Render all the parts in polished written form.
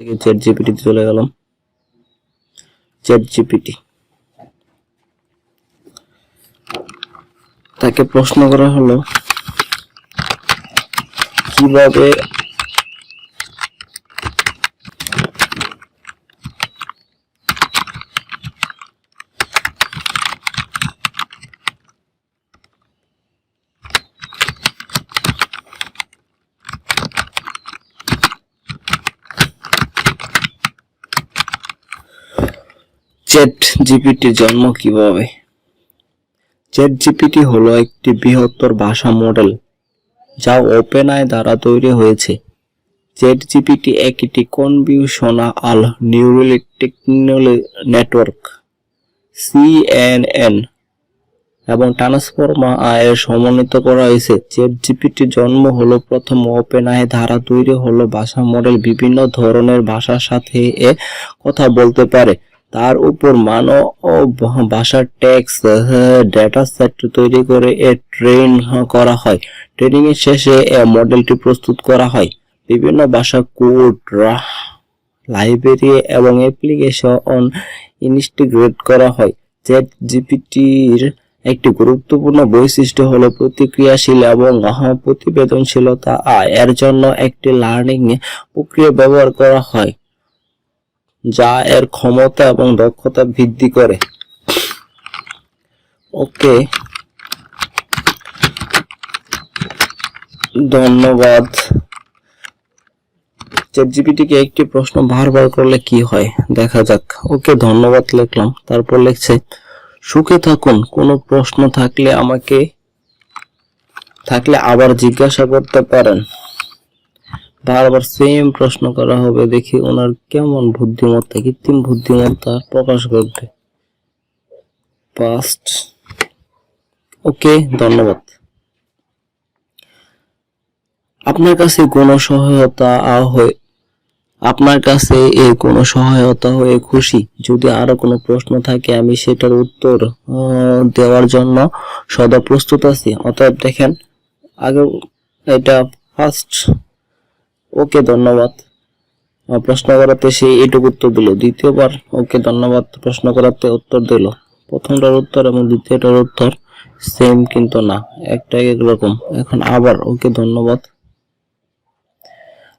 থেকে চ্যাট জিপিটিতে চলে গেলাম। চ্যাট জিপিটি তাকে প্রশ্ন করা হলো কিভাবে চ্যাট জিপিটির জন্ম কিভাবে। চ্যাট জিপিটি হলো একটি বৃহত্তর ভাষা মডেল যা ওপেনআই দ্বারা তৈরি হয়েছে। চ্যাট জিপিটি একটি কনভলিউশনাল নিউরাল নেটওয়ার্ক CNN এবং ট্রান্সফর্মার এর সমন্বিত করা হয়েছে। চ্যাট জিপিটির জন্ম হলো প্রথম ওপেনআই দ্বারা তৈরি হলো ভাষা মডেল বিভিন্ন ধরনের ভাষার সাথে কথা বলতে পারে। তার উপর মানব ভাষার টেক্সট ডেটা সেট তৈরি করে ট্রেন করা হয়। ট্রেনিং এর শেষে মডেলটি প্রস্তুত করা হয়। বিভিন্ন ভাষা কোড, লাইব্রেরি এবং অ্যাপ্লিকেশন ইন্টিগ্রেট করা হয়। চ্যাট জিপিটির একটি গুরুত্বপূর্ণ বৈশিষ্ট্য হলো প্রতিক্রিয়াশীল এবং প্রতিবেদনশীলতা। এর জন্য একটি লার্নিং প্রক্রিয়া ব্যবহার করা হয় যা এর ক্ষমতা এবং দক্ষতা বৃদ্ধি করে। ওকে, ধন্যবাদ। চ্যাট জিপিটিকে একটি প্রশ্ন বারবার করলে কি হয় দেখা যাক। ওকে, ধন্যবাদ লিখলাম। তারপর লিখছে সুখে থাকুন, কোনো প্রশ্ন থাকলে আবার জিজ্ঞাসা করতে পারেন। বারবার সেম প্রশ্ন করা হবে, দেখি ওনার কেমন বুদ্ধিমত্তা, কৃত্রিম বুদ্ধিমত্তা প্রকাশ করবে। পাস্ট। ওকে, ধন্যবাদ। আপনার কাছে কোনো সহায়তা হয়ে খুশি। যদি আরো কোনো প্রশ্ন থাকে আমি সেটার উত্তর দেওয়ার জন্য সদা প্রস্তুত আছি। অতএব দেখেন, আগে এটা ফার্স্ট। ওকে, ধন্যবাদ। প্রশ্ন করাতে সে এটুকু উত্তর দিল। দ্বিতীয়বার ওকে ধন্যবাদ প্রশ্ন করাতে উত্তর দিল। প্রথমটার উত্তর এবং দ্বিতীয়টার উত্তর সেম কিন্তু না, একটা একরকম। এখন আবার ওকে ধন্যবাদ।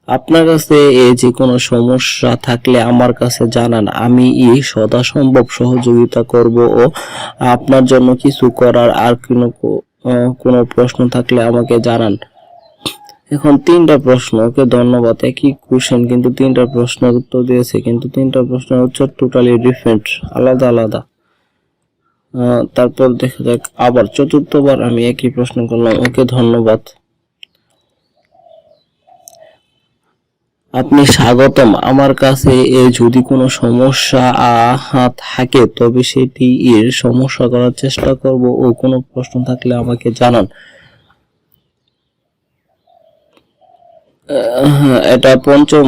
আপনার কাছে যে কোনো সমস্যা থাকলে আমার কাছে জানান, আমি সদা সম্ভব সহযোগিতা করব ও আপনার জন্য কিছু করার। আর কোনো প্রশ্ন থাকলে আমাকে জানান। এখন তিনটা প্রশ্ন। ওকে ধন্যবাদ, একই কোশ্চেন কিন্তু তিনটা প্রশ্নের উত্তর দিয়েছে, কিন্তু তিনটা প্রশ্নের উত্তর টোটালি ডিফারেন্ট, আলাদা আলাদা। তারপর দেখা যাক, আবার চতুর্থবার আমি একই প্রশ্ন করলাম। ওকে ধন্যবাদ, আপনি স্বাগতম। আমার কাছে যদি কোনো সমস্যা থাকে তবে সেটি এর সমস্যা করার চেষ্টা করব ও কোনো প্রশ্ন থাকলে আমাকে জানান। এটা পঞ্চম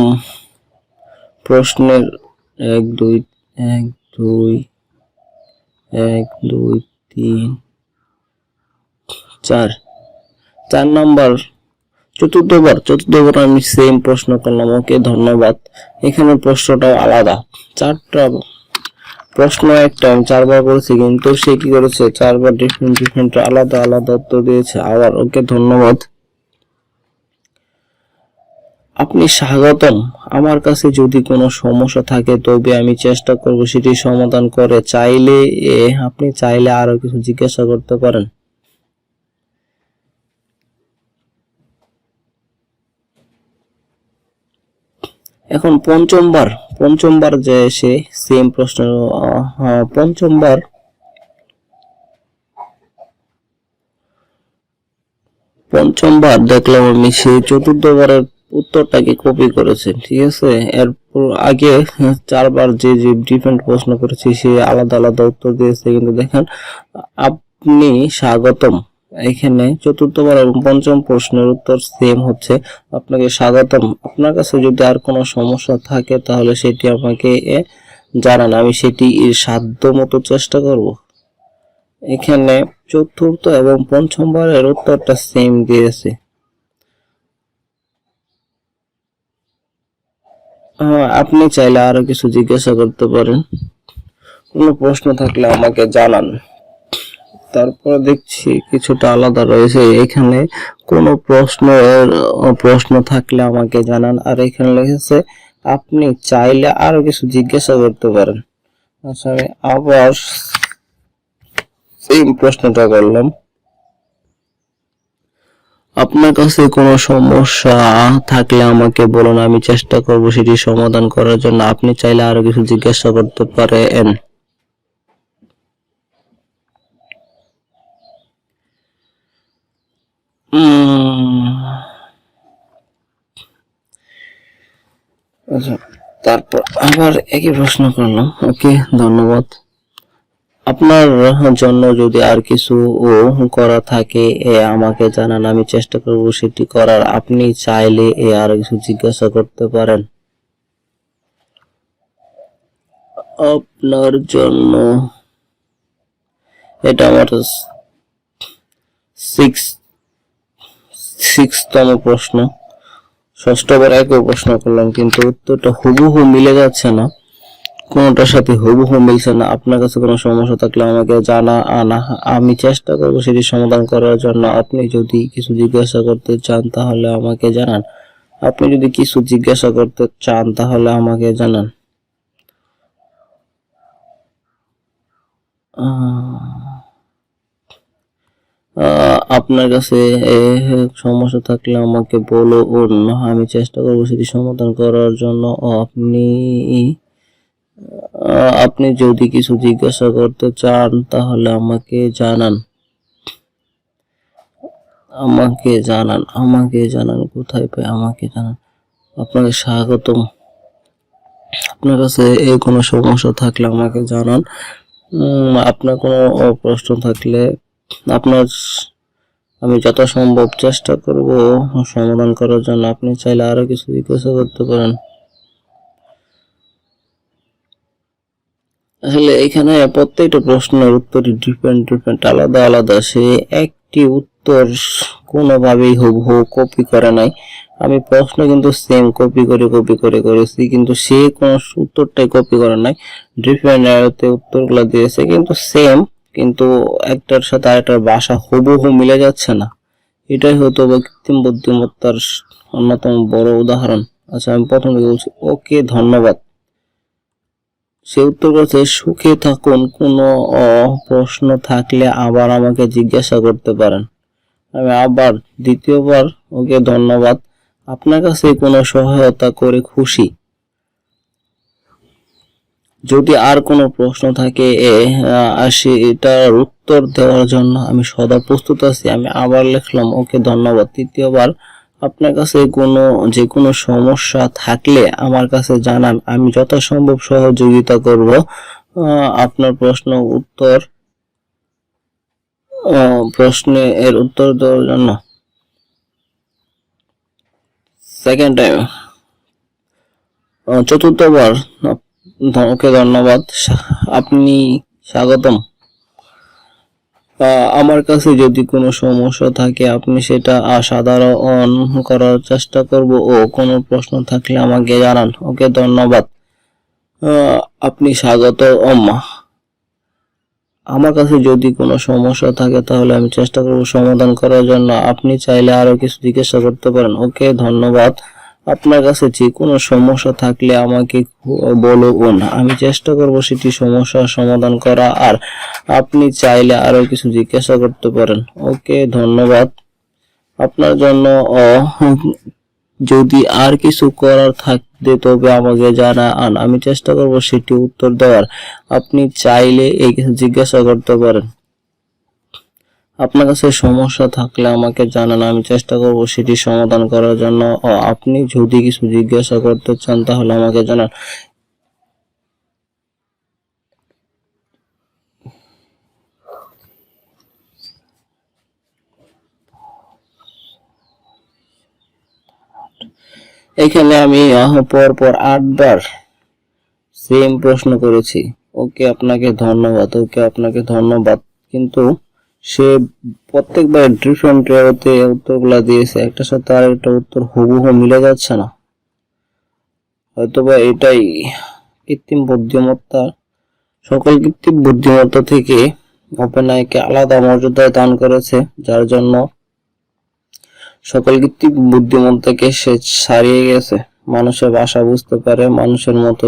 প্রশ্নের 1 2 3 4 নাম্বার। চতুর্থবার আমি সেম প্রশ্ন করলাম। ওকে ধন্যবাদ। এখানে প্রশ্নটাও আলাদা। চারটা প্রশ্ন একটা আমি 4 বার করেছি, কিন্তু সে কি করেছে 4 বার ডিফারেন্ট আলাদা আলাদা উত্তর দিয়েছে। আবার ওকে ধন্যবাদ, আপনি স্বাগতম। আমার কাছে যদি কোনো সমস্যা থাকে তবে আমি চেষ্টা করব সেটি সমাধান করে। আপনি চাইলে আরো কিছু জিজ্ঞাসা করতে পারেন। এখন পঞ্চমবার যে সে সেম প্রশ্ন, পঞ্চমবার দেখলাম আমি সে চতুর্থবারের উত্তরটাকে কপি করেছে। ঠিক আছে, এরপর আগে 4 বার যে ডিফারেন্ট প্রশ্ন করেছে সে আলাদা আলাদা উত্তর দিয়েছে, কিন্তু দেখেন আপনি স্বাগতম। এখানে চতুর্থবার এবং পঞ্চম প্রশ্নের উত্তর সেম হচ্ছে, আপনাকে স্বাগতম। আপনার কাছে যদি আর কোনো সমস্যা থাকে তাহলে সেটি আমাকে জানান, আমি সেটি সাধ্য মতো চেষ্টা করব। এখানে চতুর্থ এবং পঞ্চমবারের উত্তরটা সেম দিয়েছে। আপনি চাইলে আরো কিছু জিজ্ঞাসা করতে পারেন, কোনো প্রশ্ন থাকলে আমাকে জানান। তারপর দেখছি কিছুটা আলাদা রয়েছে এখানে, কোনো প্রশ্ন থাকলে আমাকে জানান। আর এখানে লিখেছে আপনি চাইলে আরো কিছু জিজ্ঞাসা করতে পারেন। আচ্ছা, আমি আবার সেম প্রশ্নটা করলাম, আপনার কাছে কোনো সমস্যা থাকলে আমাকে বলুন, আমি চেষ্টা করব সেটি সমাধান করার জন্য। আপনি চাইলে আরো কিছু জিজ্ঞাসা করতে পারেন। আচ্ছা, তারপর আবার একই প্রশ্ন করলাম। ওকে, ধন্যবাদ। আপনার জন্য যদি আর কিছু করা থাকে আমাকে জানান, আমি চেষ্টা করব সেটি করার। আপনি চাইলে আর কিছু জিজ্ঞাসা করতে পারেন। আপনার জন্য, এটা আমার সিক্সতম প্রশ্ন। ষষ্ঠবার একই প্রশ্ন করলাম কিন্তু উত্তরটা হুবহু মিলে যাচ্ছে না, কোনটার সাথে হুবহু মিলছে না। আপনার কাছে কোনো সমস্যা থাকলে আমাকে জানা, আমি চেষ্টা করব সেটি সমাধান করার জন্য। আপনি যদি কিছু জিজ্ঞাসা করতে চান তাহলে আমাকে জানান। আপনি যদি কিছু জিজ্ঞাসা করতে চান তাহলে আমাকে জানান। আপনার কাছে সমস্যা থাকলে আমাকে বলুন, আমি চেষ্টা করব সেটি সমাধান করার জন্য। আপনি যদি কিছু জিজ্ঞাসা করতে চান তাহলে আমাকে জানান। কোথায় পাই আমাকে জানান। আপনাকে স্বাগতম। আপনার কাছে কোনো সমস্যা থাকলে আমাকে জানান। আপনার কোনো প্রশ্ন থাকলে আমি যথাসম্ভব চেষ্টা করব সমাধান করার জন্য। আপনি চাইলে আরো কিছু জিজ্ঞাসা করতে পারেন। আসলে এখানে প্রত্যেকটা প্রশ্নের উত্তরই ডিফারেন্ট আলাদা। সে একটি উত্তর কোনোভাবেই হুবহু কপি করে নাই। আমি প্রশ্ন কিন্তু সেম কপি করে করেছি, কিন্তু সে কোনো উত্তরটাই কপি করে নাই। ডিফারেন্ট উত্তরগুলো দিয়েছে কিন্তু সেম, কিন্তু একটার সাথে আরেকটার ভাষা হুবহু মিলে যাচ্ছে না। এটাই হয়তো বা কৃত্রিম বুদ্ধিমত্তার অন্যতম বড় উদাহরণ। আচ্ছা, আমি প্রথমে বলছি ওকে ধন্যবাদ। সে উত্তর করেছে সুখে থাকুন, কোনো প্রশ্ন থাকলে আবার আমাকে জিজ্ঞাসা করতে পারেন। আমি আবার দ্বিতীয়বার ওকে ধন্যবাদ, আপনার কাছে কোনো সহায়তা করে খুশি। যদি আর কোনো প্রশ্ন থাকে এটার উত্তর দেওয়ার জন্য আমি সদা প্রস্তুত আছি। আমি আবার লিখলাম ওকে ধন্যবাদ। তৃতীয়বার আপনার কাছে যে কোনো সমস্যা থাকলে আমার কাছে জানান, আমি যথাসম্ভব সহযোগিতা করব আপনার প্রশ্নের উত্তর দেওয়ার জন্য। সেকেন্ড টাইম, চতুর্থবার ওকে ধন্যবাদ, আপনি স্বাগতম। আমার কাছে যদি কোনো সমস্যা থাকে আপনি সেটা সাধারণ করার চেষ্টা করব, ও কোনো প্রশ্ন থাকলে আমাকে জানান। ওকে ধন্যবাদ, আপনি স্বাগত। আমার কাছে যদি কোনো সমস্যা থাকে তাহলে আমি চেষ্টা করব সমাধান করার জন্য। আপনি চাইলে আরো কিছু জিজ্ঞাসা করতে পারেন। ওকে ধন্যবাদ, আপনার কাছে যে কোনো সমস্যা থাকলে আমাকে বলুন, আমি চেষ্টা করব সেটি সমস্যার সমাধান করা। আর আপনি চাইলে আরো কিছু জিজ্ঞাসা করতে পারেন। ওকে ধন্যবাদ, আপনার জন্য যদি আর কিছু করার থাকে তবে আমাকে জানান, আমি চেষ্টা করব সেটি উত্তর দেওয়ার। আপনি চাইলে এই কিছু জিজ্ঞাসা করতে পারেন। আপনার কাছে সমস্যা থাকলে আমাকে জানান, আমি চেষ্টা করব সেটি সমাধান করার জন্য। আপনি যদি কিছু জিজ্ঞাসা করতে চান তাহলে আমাকে জানান। এখানে আমি পরপর 8 বার সেম প্রশ্ন করেছি। ওকে আপনাকে ধন্যবাদ, কিন্তু সে প্রত্যেকবার ডিফারেন্ট উত্তরগুলা দিয়েছে, একটার সাথে আরেকটা উত্তর হুবহু মিলে যাচ্ছে না। হয়তোবা এটাই কৃত্রিম বুদ্ধিমত্তা, সকল কৃত্রিম বুদ্ধিমত্তা থেকে ওপেনআইকে আলাদা মর্যাদা দান করেছে, যার জন্য সকল কৃত্রিম বুদ্ধিমত্তাকে সে ছাড়িয়ে গেছে। মানুষের ভাষা বুঝতে পারে, মানুষের মতো